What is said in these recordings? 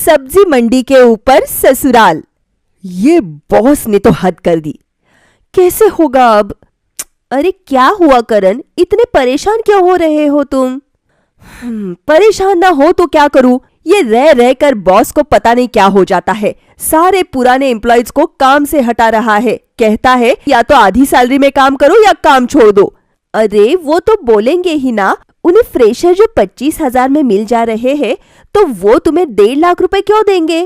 सब्जी मंडी के ऊपर ससुराल। ये बॉस ने तो हद कर दी। कैसे होगा अब? अरे क्या हुआ करण, इतने परेशान क्यों हो रहे हो तुम? परेशान ना हो तो क्या करूं? ये रह रह कर बॉस को पता नहीं क्या हो जाता है। सारे पुराने एम्प्लॉयज को काम से हटा रहा है। कहता है या तो आधी सैलरी में काम करो या काम छोड़ दो। अरे वो तो बोलेंगे ही ना। उन्हें फ्रेशर जो 25,000 में मिल जा रहे हैं तो वो तुम्हें 1.5 लाख रुपए क्यों देंगे?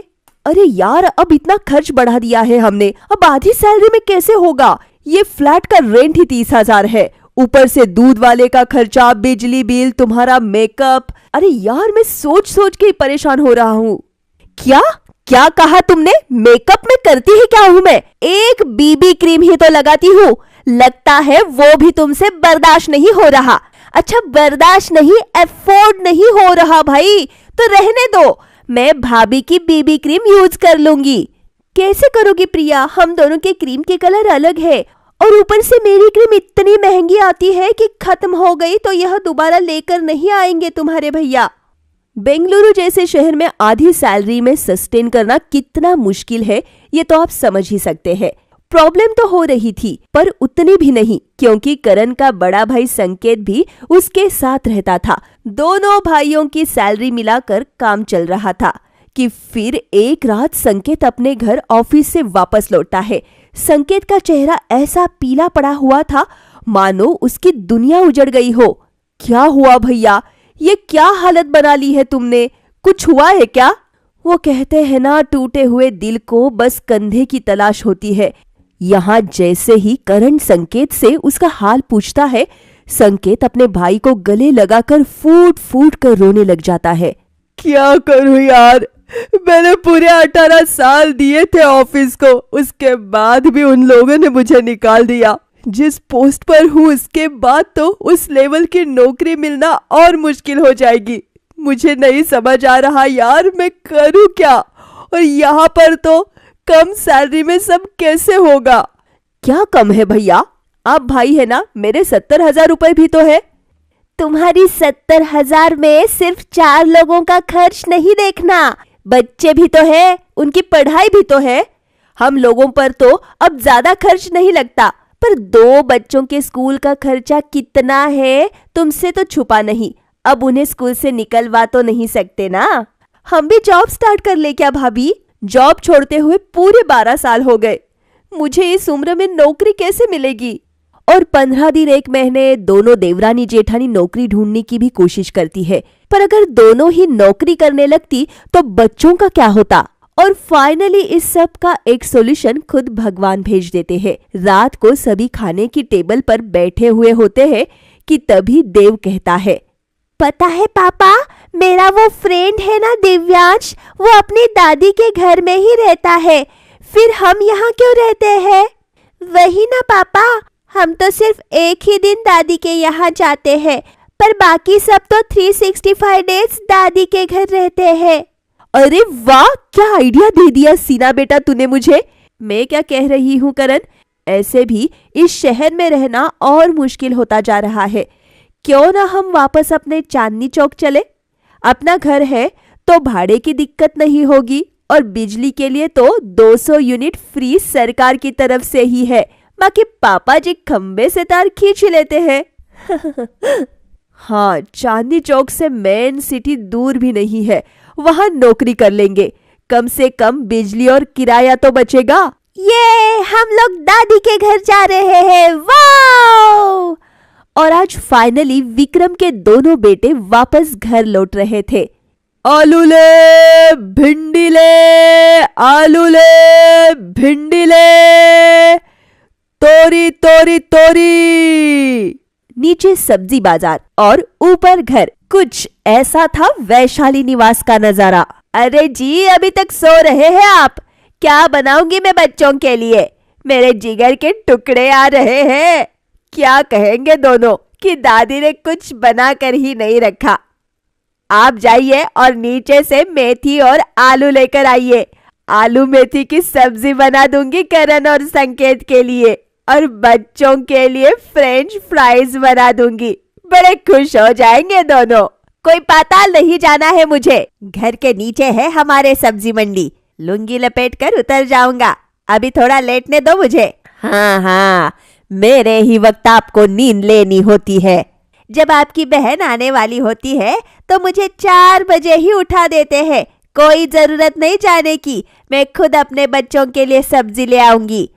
अरे यार, अब इतना खर्च बढ़ा दिया है हमने, अब आधी सैलरी में कैसे होगा? ये फ्लैट का रेंट ही 30,000 है, ऊपर से दूध वाले का खर्चा, बिजली बिल, तुम्हारा मेकअप। अरे यार, मैं सोच सोच के ही परेशान हो रहा हूँ। क्या क्या कहा तुमने? मेकअप में करती ही क्या हूँ मैं? एक बीबी क्रीम ही तो लगाती हूँ। लगता है वो भी तुमसे बर्दाश्त नहीं हो रहा। अच्छा, बर्दाश्त नहीं, अफोर्ड नहीं हो रहा भाई, तो रहने दो। मैं भाभी की बीबी क्रीम यूज कर लूंगी। कैसे करोगी प्रिया? हम दोनों के क्रीम के कलर अलग है और ऊपर से मेरी क्रीम इतनी महंगी आती है कि खत्म हो गई तो यह दोबारा लेकर नहीं आएंगे तुम्हारे भैया। बेंगलुरु जैसे शहर में आधी सैलरी में सस्टेन करना कितना मुश्किल है ये तो आप समझ ही सकते हैं। प्रॉब्लम तो हो रही थी पर उतनी भी नहीं, क्योंकि करण का बड़ा भाई संकेत भी उसके साथ रहता था। दोनों भाइयों की सैलरी मिलाकर काम चल रहा था कि फिर एक रात संकेत अपने घर ऑफिस से वापस लौटा है। संकेत का चेहरा ऐसा पीला पड़ा हुआ था मानो उसकी दुनिया उजड़ गई हो। क्या हुआ भैया? ये क्या हालत बना ली है तुमने? कुछ हुआ है क्या? वो कहते हैं ना, टूटे हुए दिल को बस कंधे की तलाश होती है। यहाँ जैसे ही करण संकेत से उसका हाल पूछता है, संकेत अपने भाई को गले लगाकर फूट फूट कर रोने लग जाता है। क्या करूं यार, मैंने पूरे 18 साल दिए थे ऑफिस को, उसके बाद भी उन लोगों ने मुझे निकाल दिया। जिस पोस्ट पर हूँ उसके बाद तो उस लेवल की नौकरी मिलना और मुश्किल हो जाएगी। मुझे नहीं समझ आ रहा यार, मैं करूँ क्या? और यहाँ पर तो कम सैलरी में सब कैसे होगा? क्या कम है भैया? आप भाई है ना, मेरे 70,000 रुपए भी तो है। तुम्हारी 70,000 में सिर्फ 4 लोगों का खर्च नहीं देखना, बच्चे भी तो है, उनकी पढ़ाई भी तो है। हम लोगों पर तो अब ज्यादा खर्च नहीं लगता, पर 2 बच्चों के स्कूल का खर्चा कितना है तुमसे तो छुपा नहीं। अब उन्हें स्कूल से निकलवा तो नहीं सकते ना। हम भी जॉब स्टार्ट कर ले क्या भाभी? जॉब छोड़ते हुए पूरे 12 साल हो गए। मुझे इस उम्र में नौकरी कैसे मिलेगी? और 15 दिन 1 महीने दोनों देवरानी जेठानी नौकरी ढूंढने की भी कोशिश करती है, पर अगर दोनों ही नौकरी करने लगती तो बच्चों का क्या होता? और फाइनली इस सब का एक सॉल्यूशन खुद भगवान भेज देते हैं। रात को सभी खाने की टेबल पर बैठे हुए होते हैं कि तभी देव कहता है, पता है पापा, मेरा वो फ्रेंड है ना दिव्यांश, वो अपनी दादी के घर में ही रहता है, फिर हम यहाँ क्यों रहते हैं? वही ना पापा, हम तो सिर्फ एक ही दिन दादी के यहाँ जाते हैं, पर बाकी सब तो 365 डेज दादी के घर रहते हैं। अरे वाह, क्या आइडिया दे दिया सीना बेटा तूने मुझे। मैं क्या कह रही हूँ करण, ऐसे भी इस शहर में रहना और मुश्किल होता जा रहा है। क्यों ना हम वापस अपने चांदनी चौक चले? अपना घर है तो भाड़े की दिक्कत नहीं होगी और बिजली के लिए तो 200 यूनिट फ्री सरकार की तरफ से ही है। बाकी पापा जी खंबे से तार खींच लेते हैं। हाँ, चांदनी चौक से मेन सिटी दूर भी नहीं है, वहां नौकरी कर लेंगे, कम से कम बिजली और किराया तो बचेगा। ये हम लोग दादी के घर जा रहे हैं, वाओ! और आज फाइनली विक्रम के दोनों बेटे वापस घर लौट रहे थे। आलू ले भिंडी ले, आलू ले भिंडी ले, तोरी तोरी तोरी। नीचे सब्जी बाजार और ऊपर घर, कुछ ऐसा था वैशाली निवास का नजारा। अरे जी, अभी तक सो रहे हैं आप? क्या बनाऊंगी मैं बच्चों के लिए? मेरे जिगर के टुकड़े आ रहे हैं। क्या कहेंगे दोनों कि दादी ने कुछ बना कर ही नहीं रखा। आप जाइए और नीचे से मेथी और आलू लेकर आइए। आलू मेथी की सब्जी बना दूंगी करण और संकेत के लिए, और बच्चों के लिए फ्रेंच फ्राइज बना दूंगी। बड़े खुश हो जाएंगे दोनों। कोई पाताल नहीं जाना है मुझे। घर के नीचे है हमारे सब्जी मंडी। लुंगी लपेट कर उतर जाऊंगा। अभी थोड़ा लेटने दो मुझे। हाँ हाँ, मेरे ही वक्त आपको नींद लेनी होती है। जब आपकी बहन आने वाली होती है तो मुझे 4 बजे ही उठा देते हैं। कोई जरूरत नहीं जाने की, मैं खुद अपने बच्चों के लिए सब्जी ले आऊंगी।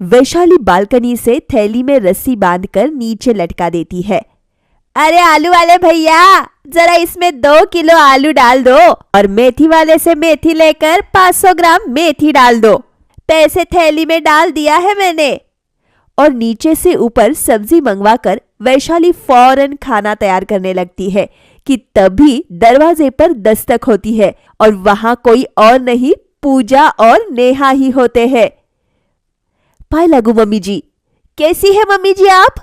वैशाली बालकनी से थैली में रस्सी बांधकर नीचे लटका देती है। अरे आलू वाले भैया, जरा इसमें 2 किलो आलू डाल दो और मेथी वाले से मेथी लेकर 500 ग्राम मेथी डाल दो। पैसे थैली में डाल दिया है मैंने। और नीचे से ऊपर सब्जी मंगवाकर वैशाली फौरन खाना तैयार करने लगती है कि तभी दरवाजे पर दस्तक होती है और वहां कोई और नहीं, पूजा और नेहा ही होते हैं। पाए लागू मम्मी जी। कैसी है मम्मी जी आप?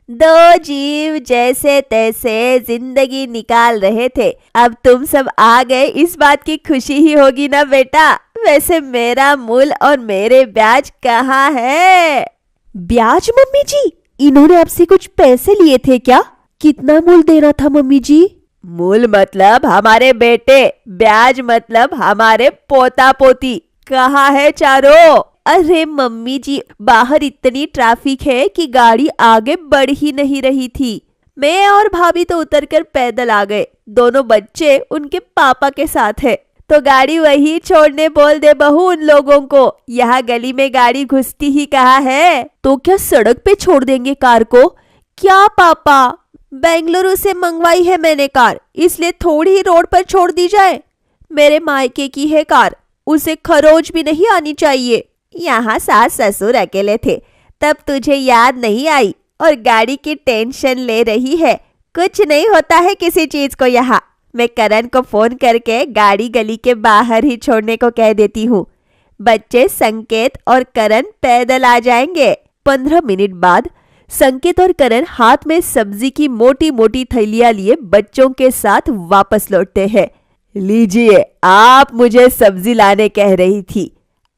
2 जीव जैसे तैसे जिंदगी निकाल रहे थे, अब तुम सब आ गए, इस बात की खुशी ही होगी ना बेटा। वैसे मेरा मूल और मेरे ब्याज कहाँ है? ब्याज मम्मी जी? इन्होंने आपसे कुछ पैसे लिए थे क्या? कितना मूल देना था मम्मी जी? मूल मतलब हमारे बेटे, ब्याज मतलब हमारे पोता पोती। कहाँ है चारों? अरे मम्मी जी, बाहर इतनी ट्रैफिक है कि गाड़ी आगे बढ़ ही नहीं रही थी। मैं और भाभी तो उतरकर पैदल आ गए। दोनों बच्चे उनके पापा के साथ है, तो गाड़ी वही छोड़ने बोल दे बहू उन लोगों को। यहाँ गली में गाड़ी घुसती ही कहाँ है? तो क्या सड़क पे छोड़ देंगे कार को? क्या पापा, बेंगलुरु से मंगवाई है मैंने कार, इसलिए थोड़ी ही रोड पर छोड़ दी जाए? मेरे मायके की है कार, उसे खरोच भी नहीं आनी चाहिए। यहाँ सास ससुर अकेले थे, तब तुझे याद नहीं आई और गाड़ी की टेंशन ले रही है। कुछ नहीं होता है किसी चीज को यहाँ। मैं करण को फोन करके गाड़ी गली के बाहर ही छोड़ने को कह देती हूँ। बच्चे संकेत और करण पैदल आ जाएंगे। 15 मिनट बाद संकेत और करण हाथ में सब्जी की मोटी मोटी थैलियां लिए बच्चों के साथ वापस लौटते हैं। लीजिए, आप मुझे सब्जी लाने कह रही थी,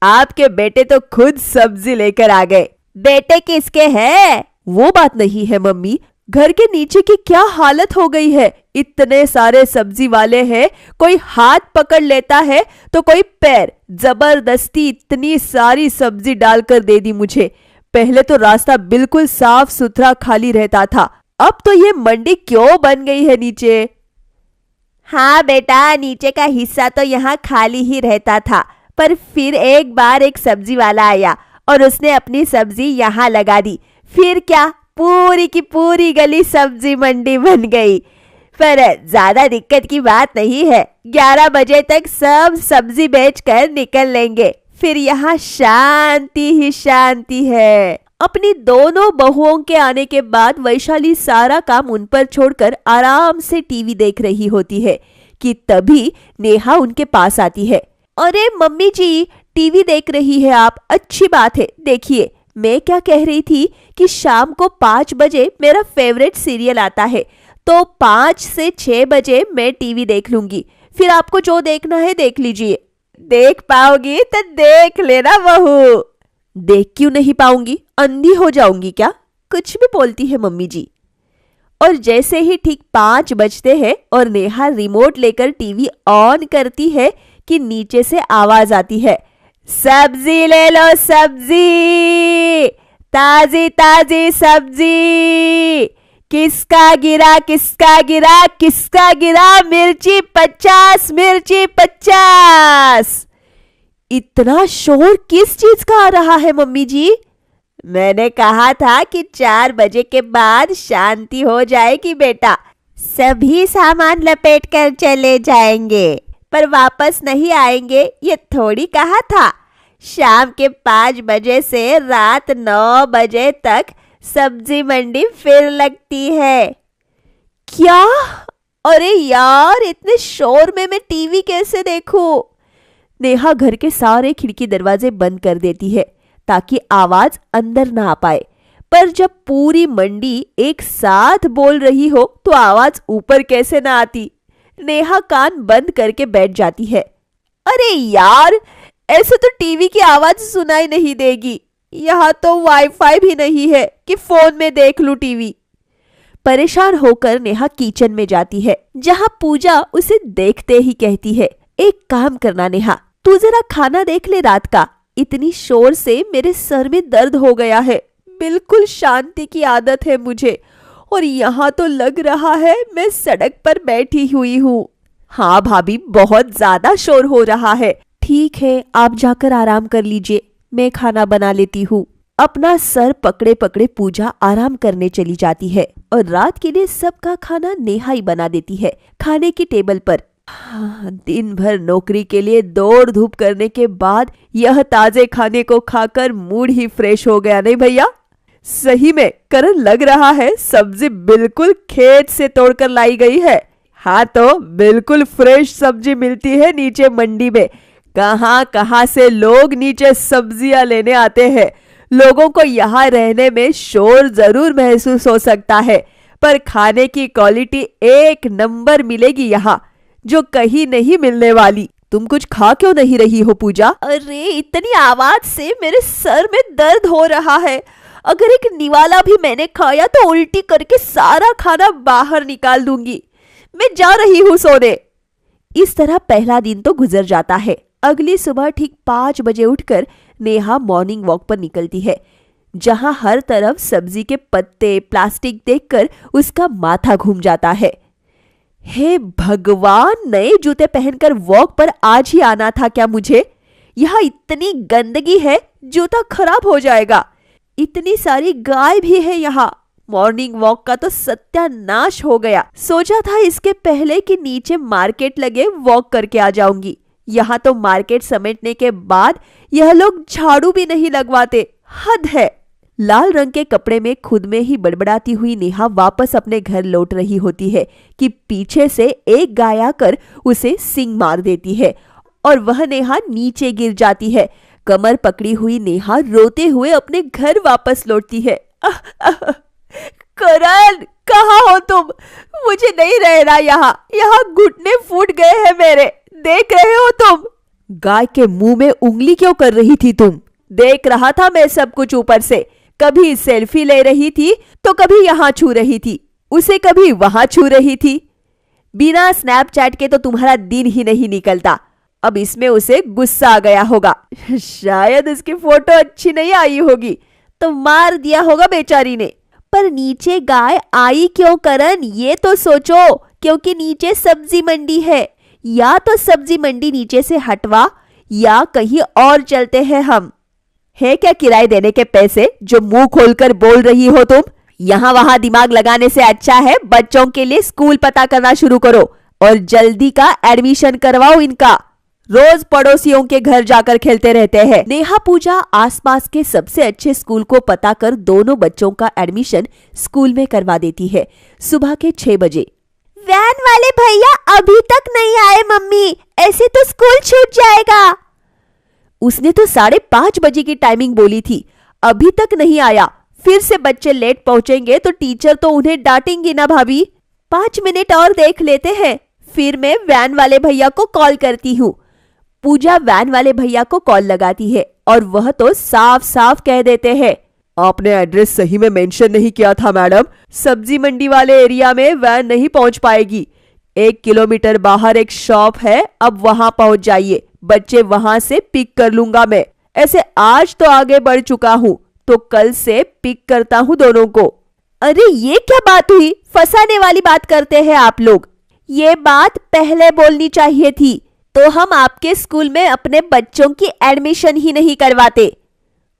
आपके बेटे तो खुद सब्जी लेकर आ गए। बेटे किसके हैं? वो बात नहीं है मम्मी, घर के नीचे की क्या हालत हो गई है। इतने सारे सब्जी वाले हैं, कोई हाथ पकड़ लेता है तो कोई पैर। जबरदस्ती इतनी सारी सब्जी डालकर दे दी मुझे। पहले तो रास्ता बिल्कुल साफ सुथरा खाली रहता था, अब तो ये मंडी क्यों बन गई है नीचे? हाँ बेटा, नीचे का हिस्सा तो यहाँ खाली ही रहता था, पर फिर एक बार एक सब्जी वाला आया और उसने अपनी सब्जी यहाँ लगा दी। फिर क्या, पूरी की पूरी गली सब्जी मंडी बन गई। पर ज्यादा दिक्कत की बात नहीं है, 11 बजे तक सब सब्जी बेचकर निकल लेंगे। फिर यहाँ शांति ही शांति है। अपनी दोनों बहुओं के आने के बाद वैशाली सारा काम उन पर छोड़कर आराम से टीवी देख रही होती है कि तभी नेहा उनके पास आती है। अरे मम्मी जी, टीवी देख रही है आप? अच्छी बात है। देखिए, मैं क्या कह रही थी कि शाम को 5 बजे मेरा फेवरेट सीरियल आता है, तो 5 से 6 बजे मैं टीवी देख लूंगी। फिर आपको जो देखना है देख लीजिए। देख पाओगी तो देख लेना बहू। देख क्यों नहीं पाऊंगी? अंधी हो जाऊंगी क्या? कुछ भी बोलती है मम्मी जी। और जैसे ही ठीक 5 बजते हैं और नेहा रिमोट लेकर टीवी ऑन करती है कि नीचे से आवाज आती है, सब्जी ले लो सब्जी, ताजी ताजी सब्जी। किसका गिरा किसका गिरा किसका गिरा? मिर्ची 50, मिर्ची 50। इतना शोर किस चीज का आ रहा है मम्मी जी? मैंने कहा था कि 4 बजे के बाद शांति हो जाएगी बेटा। सभी सामान लपेट कर चले जाएंगे, पर वापस नहीं आएंगे, ये थोड़ी कहा था। शाम के 5 बजे से रात 9 बजे तक सब्जी मंडी फिर लगती है। क्या? अरे यार, इतने शोर में मैं टीवी कैसे देखूं? नेहा घर के सारे खिड़की दरवाजे बंद कर देती है ताकि आवाज अंदर ना आ पाए। पर जब पूरी मंडी एक साथ बोल रही हो तो आवाज ऊपर कैसे ना आती? नेहा कान बंद करके बैठ जाती है। अरे यार, ऐसे तो टीवी की आवाज सुनाई नहीं देगी। यहाँ तो वाईफाई भी नहीं है कि फोन में देख लूं टीवी। परेशान होकर नेहा किचन में जाती है, जहाँ पूजा उसे देखते ही कहती है, एक काम करना नेहा, तू जरा खाना देख ले रात का। इतनी शोर से मेरे सर में दर्द हो गया है। बिल्कुल शांति की आदत है मुझे, और यहाँ तो लग रहा है मैं सड़क पर बैठी हुई हूँ। हाँ भाभी, बहुत ज्यादा शोर हो रहा है। ठीक है, आप जाकर आराम कर लीजिए, मैं खाना बना लेती हूँ। अपना सर पकड़े पकड़े पूजा आराम करने चली जाती है और रात के लिए सबका खाना नेहा ही बना देती है खाने की टेबल पर। दिन भर नौकरी के लिए दौड़ धूप करने के बाद यह ताजे खाने को खाकर मूड ही फ्रेश हो गया, नहीं भैया? सही में करण, लग रहा है सब्जी बिल्कुल खेत से तोड़कर लाई गई है। हाँ, तो बिल्कुल फ्रेश सब्जी मिलती है नीचे मंडी में। कहाँ कहाँ से लोग नीचे सब्जियां लेने आते हैं। लोगों को यहाँ रहने में शोर जरूर महसूस हो सकता है, पर खाने की क्वालिटी एक नंबर मिलेगी यहाँ, जो कहीं नहीं मिलने वाली। तुम कुछ खा क्यों नहीं रही हो पूजा? अरे, इतनी आवाज से मेरे सर में दर्द हो रहा है। अगर एक निवाला भी मैंने खाया तो उल्टी करके सारा खाना बाहर निकाल दूंगी। मैं जा रही हूँ सोने। इस तरह पहला दिन तो गुजर जाता है। अगली सुबह ठीक 5 बजे उठकर नेहा मॉर्निंग वॉक पर निकलती है, जहां हर तरफ सब्जी के पत्ते, प्लास्टिक देखकर उसका माथा घूम जाता है। हे भगवान, नए जूते पहनकर वॉक पर आज ही आना था क्या मुझे? यहाँ इतनी गंदगी है, जूता खराब हो जाएगा। इतनी सारी गाय भी है यहाँ। मॉर्निंग वॉक का तो सत्यानाश हो गया। सोचा था इसके पहले कि नीचे मार्केट लगे वॉक करके आ जाऊंगी। यहाँ तो मार्केट समेटने के बाद यह लोग झाड़ू भी नहीं लगवाते। हद है। लाल रंग के कपड़े में खुद में ही बड़बड़ाती हुई नेहा वापस अपने घर लौट रही होती है कि पीछे से एक गाय आकर उसे सींग मार देती है और वह नेहा नीचे गिर जाती है। कमर पकड़ी हुई नेहा रोते हुए अपने घर वापस लौटती है। करण, कहाँ हो तुम? मुझे नहीं रहना यहाँ। यहाँ घुटने फूट गए हैं मेरे। देख रहे हो तुम? गाय के मुंह में उंगली क्यों कर रही थी तुम? देख रहा था मैं सब कुछ ऊपर से। कभी सेल्फी ले रही थी तो कभी यहाँ छू रही थी, उसे कभी वहां छू रही थी। बिना स्नैपचैट के तो तुम्हारा दिन ही नहीं निकलता। अब इसमें उसे गुस्सा आ गया होगा। शायद उसकी फोटो अच्छी नहीं आई होगी तो मार दिया होगा बेचारी ने। पर नीचे गाय आई क्यों करण, ये तो सोचो। क्योंकि नीचे सब्जी मंडी है। या तो सब्जी मंडी नीचे से हटवा या कहीं और चलते हैं हम। है क्या किराए देने के पैसे जो मुंह खोलकर बोल रही हो तुम? यहाँ वहां दिमाग लगाने से अच्छा है बच्चों के लिए स्कूल पता करना शुरू करो और जल्दी का एडमिशन करवाओ इनका। रोज पड़ोसियों के घर जाकर खेलते रहते हैं। नेहा पूजा आसपास के सबसे अच्छे स्कूल को पता कर दोनों बच्चों का एडमिशन स्कूल में करवा देती है। सुबह के 6 बजे। वैन वाले भैया अभी तक नहीं आए मम्मी, ऐसे तो स्कूल छूट जाएगा। उसने तो 5:30 बजे की टाइमिंग बोली थी, अभी तक नहीं आया। फिर से बच्चे लेट पहुंचेंगे तो टीचर तो उन्हें डांटेंगी ना भाभी। 5 मिनट और देख लेते हैं, फिर मैं वैन वाले भैया को कॉल करती हूँ। पूजा वैन वाले भैया को कॉल लगाती है और वह तो साफ साफ कह देते हैं, आपने एड्रेस सही में मेंशन नहीं किया था मैडम। सब्जी मंडी वाले एरिया में वैन नहीं पहुंच पाएगी। 1 किलोमीटर बाहर एक शॉप है, अब वहां पहुंच जाइए। बच्चे वहां से पिक कर लूंगा मैं। ऐसे आज तो आगे बढ़ चुका हूँ तो कल से पिक करता हूँ दोनों को। अरे ये क्या बात हुई? फंसाने वाली बात करते हैं आप लोग। ये बात पहले बोलनी चाहिए थी, तो हम आपके स्कूल में अपने बच्चों की एडमिशन ही नहीं करवाते।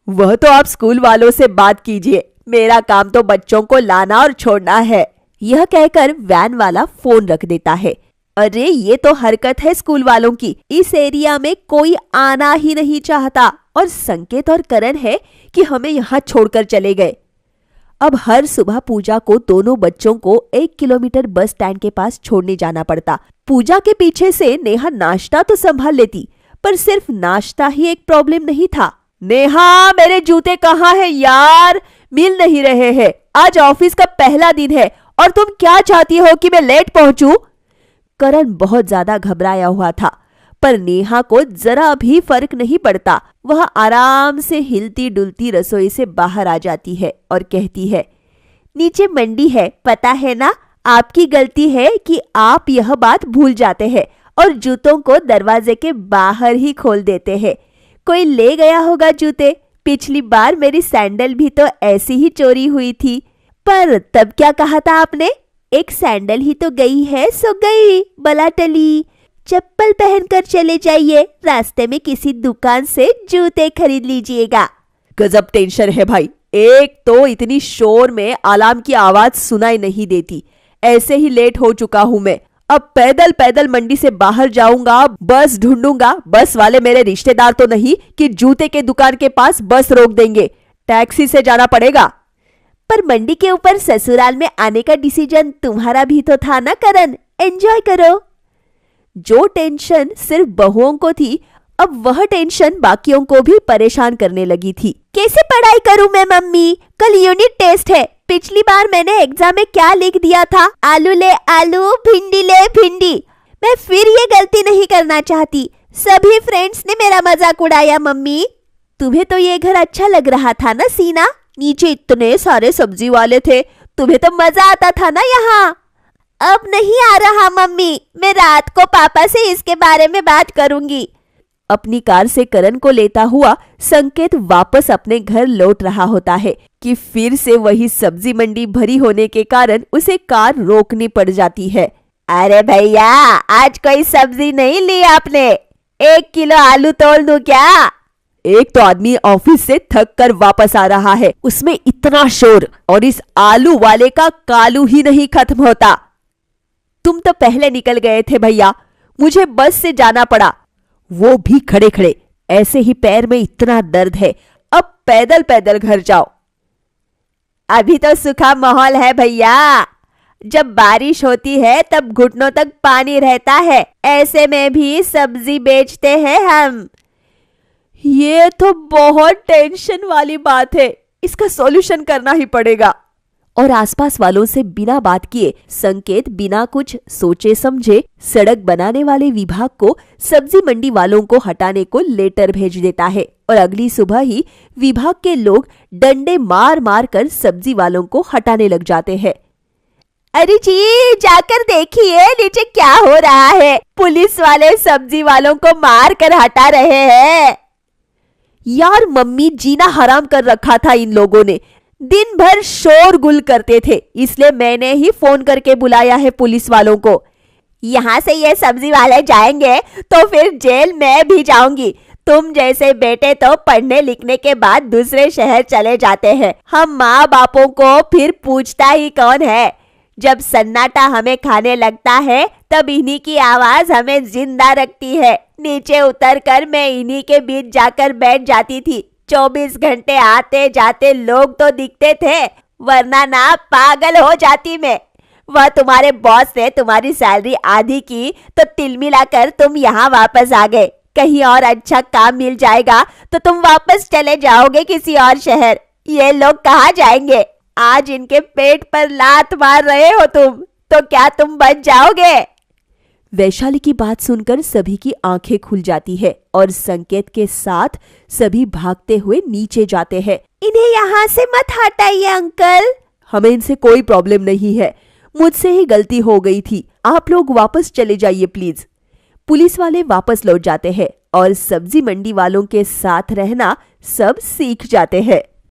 वह तो आप स्कूल वालों से बात कीजिए, मेरा काम तो बच्चों को लाना और छोड़ना है। यह कहकर वैन वाला फोन रख देता है। अरे ये तो हरकत है स्कूल वालों की। इस एरिया में कोई आना ही नहीं चाहता और संकेत और करण है कि हमें यहाँ छोड़कर चले गए। अब हर सुबह पूजा को दोनों बच्चों को 1 किलोमीटर बस स्टैंड के पास छोड़ने जाना पड़ता। पूजा के पीछे से नेहा नाश्ता तो संभाल लेती, पर सिर्फ नाश्ता ही एक प्रॉब्लम नहीं था। नेहा, मेरे जूते कहाँ हैं यार? मिल नहीं रहे हैं। आज ऑफिस का पहला दिन है और तुम क्या चाहती हो कि मैं लेट पहुंचूं? करण बहुत ज्यादा घबराया हुआ था, पर नेहा को जरा भी फर्क नहीं पड़ता। वह आराम से हिलती डुलती रसोई से बाहर आ जाती है और कहती है, नीचे मंडी है, पता है ना। आपकी गलती है कि आप यह बात भूल जाते हैं और जूतों को दरवाजे के बाहर ही खोल देते हैं। कोई ले गया होगा जूते। पिछली बार मेरी सैंडल भी तो ऐसी ही चोरी हुई थी। पर तब क्या कहा था आपने? एक सैंडल ही तो गई है सो गई, बला टली। चप्पल पहनकर चले जाइए, रास्ते में किसी दुकान से जूते खरीद लीजिएगा। गजब टेंशन है भाई। एक तो इतनी शोर में अलार्म की आवाज सुनाई नहीं देती। ऐसे ही लेट हो चुका हूं मैं। अब पैदल पैदल मंडी से बाहर जाऊंगा, बस ढूंढूंगा। बस वाले मेरे रिश्तेदार तो नहीं कि जूते के दुकान के पास बस रोक देंगे। टैक्सी से जाना पड़ेगा। पर मंडी के ऊपर ससुराल में आने का डिसीजन तुम्हारा भी तो था ना करण। एंजॉय करो। जो टेंशन सिर्फ बहुओं को थी, अब वह टेंशन बाकियों को भी परेशान करने लगी थी। कैसे पढ़ाई करूं मैं मम्मी? कल यूनिट टेस्ट है। पिछली बार मैंने एग्जाम में क्या लिख दिया था? आलू ले आलू, भिंडी ले भिंडी। मैं फिर ये गलती नहीं करना चाहती। सभी फ्रेंड्स ने मेरा मजाक उड़ाया मम्मी। तुम्हें तो ये घर अच्छा लग रहा था ना सीना? नीचे इतने सारे सब्जी वाले थे, तुम्हें तो मजा आता था ना यहाँ। अब नहीं आ रहा मम्मी, मैं रात को पापा से इसके बारे में बात करूंगी। अपनी कार से करण को लेता हुआ संकेत वापस अपने घर लौट रहा होता है कि फिर से वही सब्जी मंडी भरी होने के कारण उसे कार रोकनी पड़ जाती है। अरे भैया, आज कोई सब्जी नहीं ली आपने? 1 किलो आलू तोल दूं क्या? एक तो आदमी ऑफिस से थक कर वापस आ रहा है, उसमें इतना शोर, और इस आलू वाले का कालू ही नहीं खत्म होता। तुम तो पहले निकल गए थे भैया, मुझे बस से जाना पड़ा, वो भी खड़े खड़े। ऐसे ही पैर में इतना दर्द है, अब पैदल पैदल घर जाओ। अभी तो सूखा माहौल है भैया, जब बारिश होती है तब घुटनों तक पानी रहता है। ऐसे में भी सब्जी बेचते हैं हम। ये तो बहुत टेंशन वाली बात है, इसका सॉल्यूशन करना ही पड़ेगा। और आसपास वालों से बिना बात किए संकेत बिना कुछ सोचे समझे सड़क बनाने वाले विभाग को सब्जी मंडी वालों को हटाने को लेटर भेज देता है। और अगली सुबह ही विभाग के लोग डंडे मार मार कर सब्जी वालों को हटाने लग जाते हैं। अरे जी, जाकर देखिए नीचे क्या हो रहा है। पुलिस वाले सब्जी वालों को मार कर हटा रहे हैं। यार मम्मी, जीना हराम कर रखा था इन लोगों ने। दिन भर शोरगुल करते थे, इसलिए मैंने ही फोन करके बुलाया है पुलिस वालों को। यहाँ से ये सब्जी वाले जाएंगे तो फिर जेल में भी जाऊंगी। तुम जैसे बेटे तो पढ़ने लिखने के बाद दूसरे शहर चले जाते हैं, हम माँ बापों को फिर पूछता ही कौन है। जब सन्नाटा हमें खाने लगता है तब इन्हीं की आवाज हमें जिंदा रखती है। नीचे उतरकर मैं इन्हीं के बीच जाकर बैठ जाती थी। 24 घंटे आते जाते लोग तो दिखते थे, वरना ना पागल हो जाती मैं। वह तुम्हारे बॉस ने तुम्हारी सैलरी आधी की तो तिल मिलाकर तुम यहाँ वापस आ गए। कहीं और अच्छा काम मिल जाएगा तो तुम वापस चले जाओगे किसी और शहर। ये लोग कहाँ जाएंगे? आज इनके पेट पर लात मार रहे हो तुम, तो क्या तुम बच जाओगे? वैशाली की बात सुनकर सभी की आंखें खुल जाती है और संकेत के साथ सभी भागते हुए नीचे जाते हैं। इन्हें यहाँ से मत हटाइए अंकल। हमें इनसे कोई प्रॉब्लम नहीं है, मुझसे ही गलती हो गई थी। आप लोग वापस चले जाइए प्लीज। पुलिस वाले वापस लौट जाते हैं और सब्जी मंडी वालों के साथ रहना सब सीख जाते हैं।